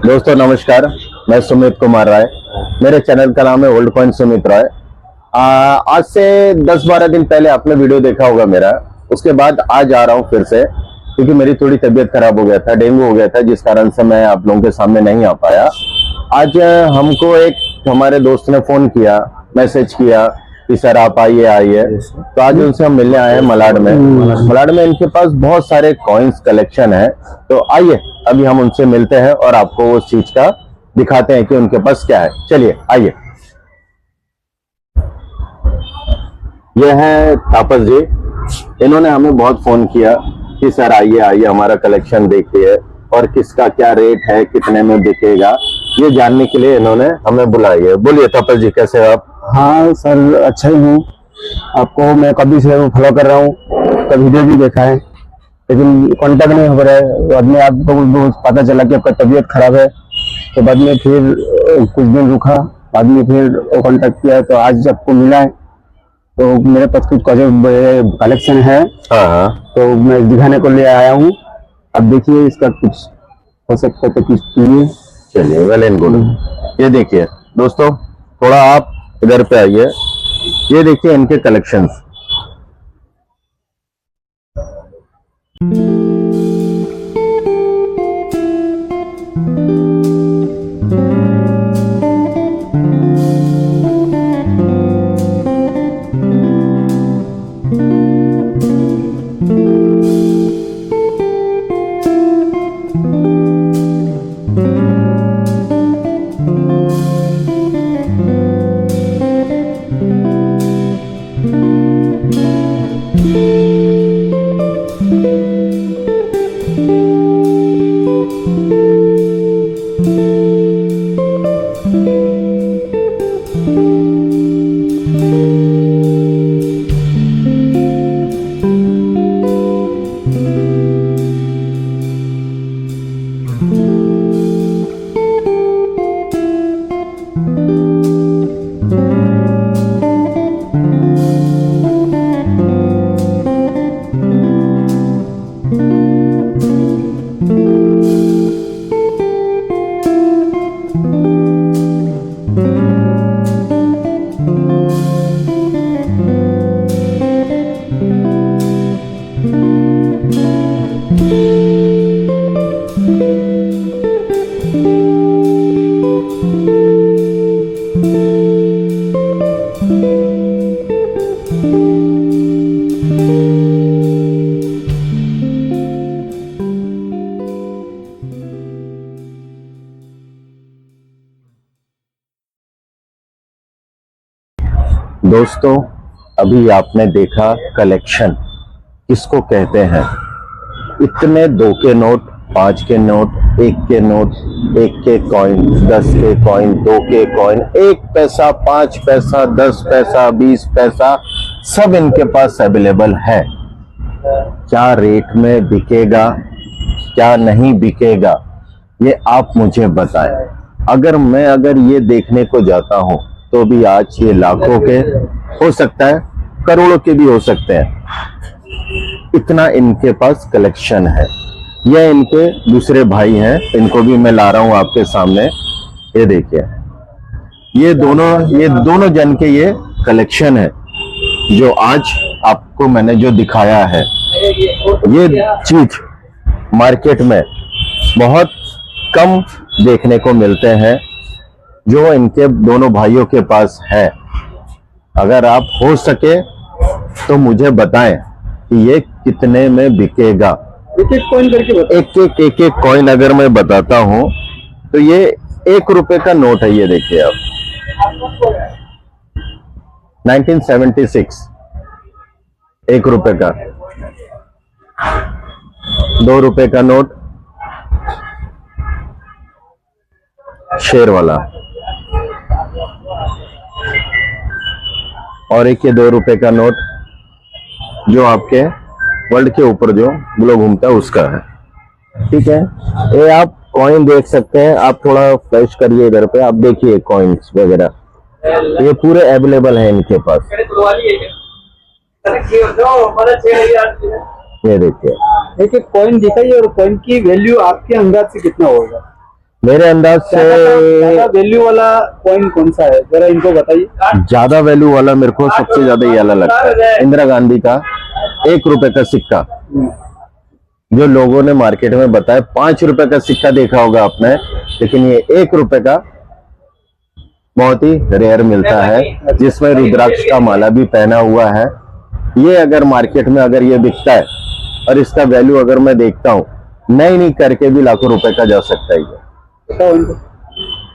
दोस्तों नमस्कार, मैं सुमित कुमार राय। मेरे चैनल का नाम है ओल्ड कॉइन सुमित राय। आज से 10-12 दिन पहले आपने वीडियो देखा होगा मेरा। उसके बाद आज आ रहा हूँ फिर से, क्योंकि मेरी थोड़ी तबीयत खराब हो गया था, डेंगू हो गया था, जिस कारण से मैं आप लोगों के सामने नहीं आ पाया। आज हमको एक हमारे दोस्त ने फोन किया, मैसेज किया कि सर आप आइए आइए। तो आज उनसे हम मिलने आए हैं मलाड में। मलाड में इनके पास बहुत सारे कॉइन्स कलेक्शन है। तो आइए अभी हम उनसे मिलते हैं और आपको उस चीज का दिखाते हैं कि उनके पास क्या है। चलिए आइए। ये है तापस जी। इन्होंने हमें बहुत फोन किया कि सर आइए आइए हमारा कलेक्शन देखिए और किसका क्या रेट है, कितने में बिकेगा, ये जानने के लिए इन्होंने हमें बुलाई है। बोलिए तापस जी, कैसे हो आप? हाँ सर, अच्छा ही हूँ। आपको मैं कभी से फॉलो कर रहा हूँ, कभी वीडियो भी देखा है, लेकिन कांटेक्ट नहीं हो रहा है। बाद में आपको पता चला कि आपका तबीयत खराब है, तो बाद में फिर कुछ दिन रुका, बाद में फिर कांटेक्ट किया, तो आज आपको मिला है। तो मेरे पास कुछ कलेक्शन है। हाँ, तो मैं दिखाने को ले आया हूँ। अब देखिए इसका कुछ हो सकता है तो कुछ कीजिए। चलिए, वेल एंड गुड। ये देखिए दोस्तों, थोड़ा आप इधर पे आइए। ये देखिए इनके कलेक्शंस। दोस्तों, अभी आपने देखा कलेक्शन किसको कहते हैं। इतने 2 के नोट, 5 के नोट, 1 के नोट, 1 के कॉइन, 10 के कॉइन, 2 के कॉइन, 1 पैसा, 5 पैसा, 10 पैसा, 20 पैसा, सब इनके पास अवेलेबल है। क्या रेट में बिकेगा, क्या नहीं बिकेगा, ये आप मुझे बताएं। अगर ये देखने को जाता हूं तो भी आज ये लाखों के हो सकता है, करोड़ों के भी हो सकते हैं। इतना इनके पास कलेक्शन है। ये इनके दूसरे भाई हैं, इनको भी मैं ला रहा हूं आपके सामने। ये देखिए, ये दोनों जन के ये कलेक्शन है जो आज आपको मैंने जो दिखाया है। ये चीज मार्केट में बहुत कम देखने को मिलते हैं जो इनके दोनों भाइयों के पास है। अगर आप हो सके तो मुझे बताएं कि ये कितने में बिकेगा। एक एक कॉइन करके बताओ। एक कॉइन अगर मैं बताता हूं तो ये 1 रुपए का नोट है। ये देखिए आप, 1976 1 रुपए का। 2 रुपए का नोट शेर वाला, और एक ये 2 रुपए का नोट जो आपके वर्ल्ड के ऊपर जो ग्लो घूमता है उसका है। ठीक है, ये आप कॉइन देख सकते हैं। आप थोड़ा फ्लैश करिए इधर पे, आप देखिए कॉइन्स वगैरह, ये पूरे अवेलेबल है इनके पास। ये देखिए, एक एक कॉइन दिखाइए और कॉइन की वैल्यू आपके अंदाज से कितना होगा। मेरे अंदाज से ज्यादा वैल्यू वाला कॉइन कौन सा है, जरा इनको बताइए। ज्यादा वैल्यू वाला मेरे को सबसे ज्यादा ये वाला लगता है, इंदिरा गांधी का 1 रुपए का सिक्का। जो लोगों ने मार्केट में बताया 5 रुपए का सिक्का देखा होगा आपने, लेकिन ये 1 रुपए का बहुत ही रेयर मिलता है, जिसमें रुद्राक्ष का माला भी पहना हुआ है। ये अगर मार्केट में अगर ये बिकता है और इसका वैल्यू अगर मैं देखता हूँ, नहीं करके भी लाखों रुपए का जा सकता है ये। बताओ इनको।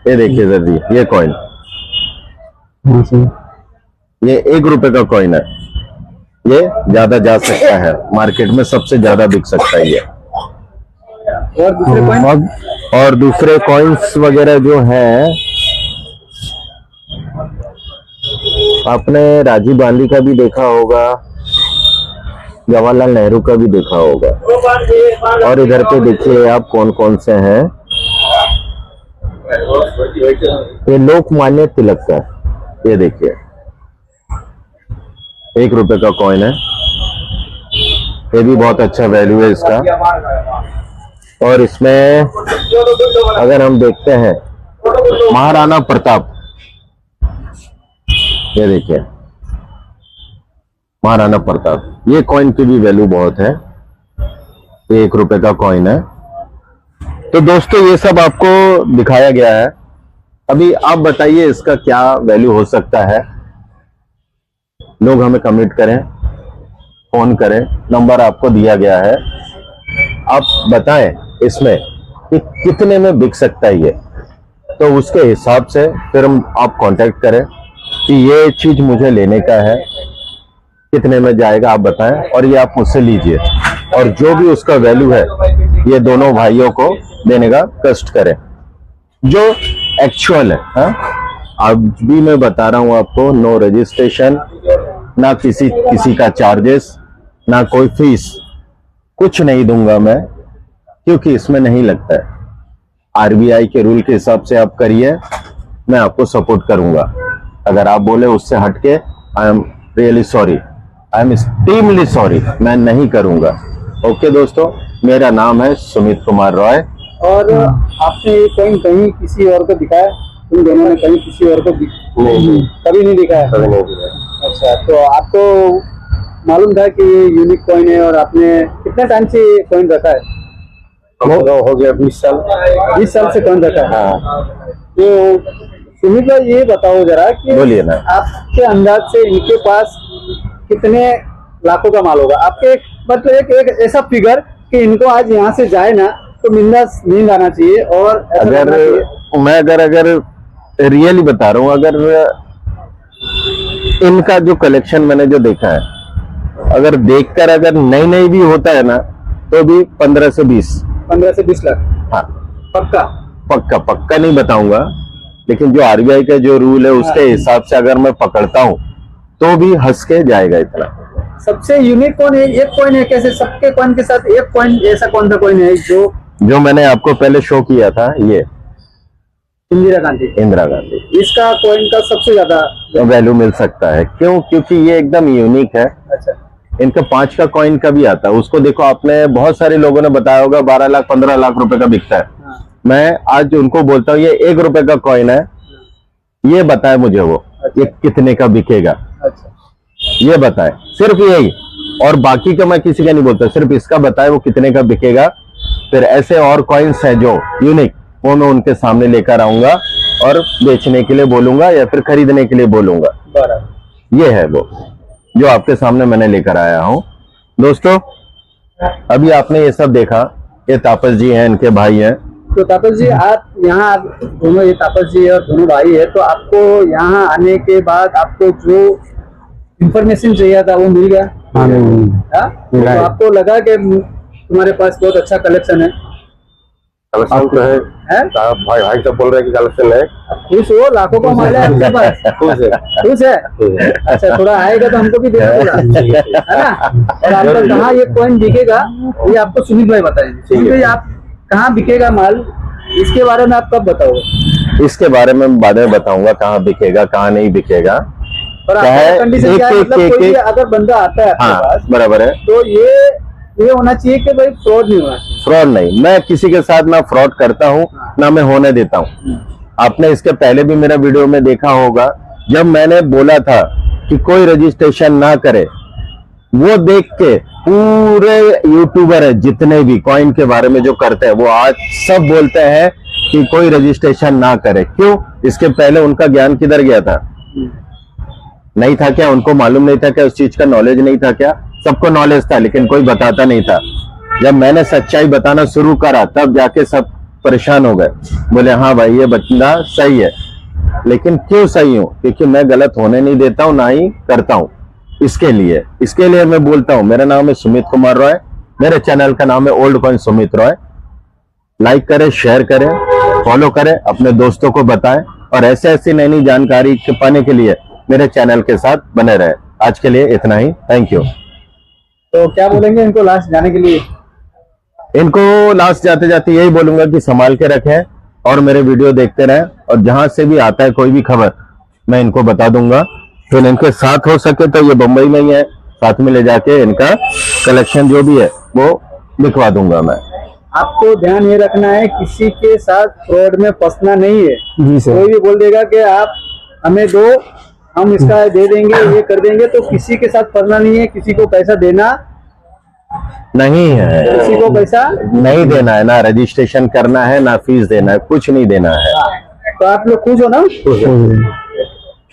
ये देखिए सर जी, ये कॉइन, ये 1 रुपए का कॉइन है, ये ज्यादा जा सकता है मार्केट में, सबसे ज्यादा बिक सकता है ये। और दूसरे कॉइन, और दूसरे कॉइन्स वगैरह जो हैं, आपने राजीव गांधी का भी देखा होगा, जवाहरलाल नेहरू का भी देखा होगा। और इधर पे देखिए आप कौन कौन से हैं, ये लोकमान्य तिलक का, ये देखिए 1 रुपए का कॉइन है, ये भी बहुत अच्छा वैल्यू है इसका। और इसमें अगर हम देखते हैं महाराणा प्रताप, ये देखिए महाराणा प्रताप, ये कॉइन की भी वैल्यू बहुत है, ये 1 रुपए का कॉइन है। तो दोस्तों ये सब आपको दिखाया गया है। अभी आप बताइए इसका क्या वैल्यू हो सकता है, लोग हमें कमेंट करें, फोन करें, नंबर आपको दिया गया है, आप बताएं इसमें कि कितने में बिक सकता है ये, तो उसके हिसाब से फिर हम आप कांटेक्ट करें कि ये चीज मुझे लेने का है, कितने में जाएगा आप बताएं, और ये आप मुझसे लीजिए, और जो भी उसका वैल्यू है ये दोनों भाइयों को देने का कष्ट करें, जो एक्चुअल है। हाँ, अब भी मैं बता रहा हूं आपको, नो रजिस्ट्रेशन, ना किसी का चार्जेस, ना कोई फीस, कुछ नहीं दूंगा मैं, क्योंकि इसमें नहीं लगता है। आरबीआई के रूल के हिसाब से आप करिए, मैं आपको सपोर्ट करूंगा। अगर आप बोले उससे हटके, I am really sorry, I am extremely sorry, मैं नहीं करूंगा। ओके दोस्तों, मेरा नाम है सुमित कुमार रॉय। और आपने ये कॉइन कहीं किसी और को दिखाया? तुम दोनों ने कहीं किसी और को नहीं, कभी नहीं दिखाया? कभी नहीं दिखाया। अच्छा, तो आपको मालूम था कि ये यूनिक कॉइन है, और आपने कितने टाइम से ये कॉइन रखा है? हो गया 20 साल। 20 साल से कॉइन रखा है। हाँ, तो सुमित भाई ये बताओ जरा कि बोलिए ना। आपके अंदाज से इनके पास कितने लाखों का माल होगा? आपके मतलब एक ऐसा फिगर कि इनको आज यहाँ से जाए ना तो बिंदास नींद आना चाहिए, और ऐसा अगर लगना चाहिए। मैं अगर रियली बता रहा हूँ, अगर इनका जो कलेक्शन मैंने जो देखा है, अगर देखकर अगर नई भी होता है ना, तो भी 15 से 20 लाख। हाँ, पक्का नहीं बताऊंगा, लेकिन जो आरबीआई का जो रूल है उसके हिसाब से अगर मैं पकड़ता हूँ तो भी हंस के जाएगा इतना। सबसे यूनिक कौन है? एक कॉइन है कैसे सबके कॉइन के साथ एक कॉइन, ऐसा कौन सा कॉइन है जो मैंने आपको पहले शो किया था, ये इंदिरा गांधी, इसका कॉइन का सबसे ज्यादा वैल्यू मिल सकता है। क्योंकि ये एकदम यूनिक है। अच्छा, इनका 5 का कॉइन का भी आता है, उसको देखो आपने, बहुत सारे लोगों ने बताया होगा 12 लाख 15 लाख रुपए का बिकता है। हाँ। मैं आज उनको बोलता हूँ ये 1 रुपए का कॉइन है, ये बताए मुझे वो ये कितने का बिकेगा, अच्छा, ये बताए, सिर्फ यही, और बाकी का मैं किसी का नहीं बोलता, सिर्फ इसका बताए वो कितने का बिकेगा। फिर ऐसे और कॉइन्स हैं जो यूनिक, वो मैं उनके सामने लेकर आऊंगा और बेचने के लिए बोलूंगा या फिर खरीदने के लिए बोलूंगा। बराबर। ये है वो जो आपके सामने मैंने लेकर आया हूं। दोस्तों अभी आपने ये सब देखा, ये तापस जी हैं, इनके भाई हैं। तो तापस जी, आप यहाँ दोनों, ये तापस जी और दोनों भाई है, तो आपको यहाँ आने के बाद आपको जो इंफॉर्मेशन चाहिए था वो मिल गया? हाँ, हाँ? तो आपको लगा कि तुम्हारे पास बहुत अच्छा कलेक्शन है? कलेक्शन तो है, भाई सब बोल रहे हैं कि कलेक्शन है। खुश हो, लाखों का माल है आपके पास? खुश है? अच्छा, थोड़ा आएगा तो हमको भी देना होगा, है ना? और आपका कहाँ ये कॉइन बिकेगा ये आपको सुमित भाई बताएंगे। सुमित भाई, आप कहाँ बिकेगा माल, इसके बारे में आप कब बताओगे? इसके बारे में बाद में बताऊंगा, कहाँ बिकेगा कहाँ नहीं बिकेगा। और आपका कंडीशन क्या है? मतलब कोई भी अगर बंदा आता है आपके पास, बराबर है, तो ये ये होना चाहिए कि भाई फ्रॉड नहीं होना चाहिए। फ्रॉड नहीं, मैं किसी के साथ ना फ्रॉड करता हूँ ना मैं होने देता हूँ। आपने इसके पहले भी मेरा वीडियो में देखा होगा, जब मैंने बोला था कि कोई रजिस्ट्रेशन ना करे, वो देख के पूरे यूट्यूबर है जितने भी कॉइन के बारे में जो करते हैं, वो आज सब बोलते हैं कि कोई रजिस्ट्रेशन ना करे। क्यों? इसके पहले उनका ज्ञान किधर गया था? नहीं था क्या? उनको मालूम नहीं था क्या? उस चीज का नॉलेज नहीं था क्या? सबको नॉलेज था, लेकिन कोई बताता नहीं था। जब मैंने सच्चाई बताना शुरू करा तब जाके सब परेशान हो गए, बोले हाँ भाई ये बंदा सही है। लेकिन क्यों सही हूं? क्योंकि मैं गलत होने नहीं देता हूं, ना ही करता हूं। इसके लिए मैं बोलता हूं। मेरा नाम है सुमित कुमार रॉय, मेरे चैनल का नाम है old coin Sumit Roy. Like करें, शेयर करें, फॉलो करें, अपने दोस्तों को बताएं, और ऐसे ऐसी नई नई जानकारी पाने के लिए मेरे चैनल के साथ बने रहे। आज के लिए इतना ही, थैंक यू। तो क्या बोलेंगे इनको लास्ट जाने के लिए? इनको लास्ट जाते जाते यही बोलूंगा कि संभाल के रखें और मेरे वीडियो देखते रहें, और जहां से भी आता है कोई भी खबर मैं इनको बता दूंगा। फिर इनके साथ हो सके तो ये बंबई में ही है, साथ में ले जाके इनका कलेक्शन जो भी है वो लिखवा दूंगा मैं। आपको ध्यान ये रखना है, किसी के साथ फ्रॉड में फंसना नहीं है। जी सर। कोई भी बोल देगा कि आप हमें दो, हम इसका दे देंगे, ये कर देंगे, तो किसी के साथ फंसना नहीं है। किसी को पैसा देना नहीं है, किसी को पैसा नहीं देना है, ना रजिस्ट्रेशन करना है, ना फीस देना है, कुछ नहीं देना है। तो आप लोग खुश हो ना?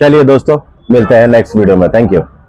चलिए दोस्तों, मिलते हैं नेक्स्ट वीडियो में। Thank you.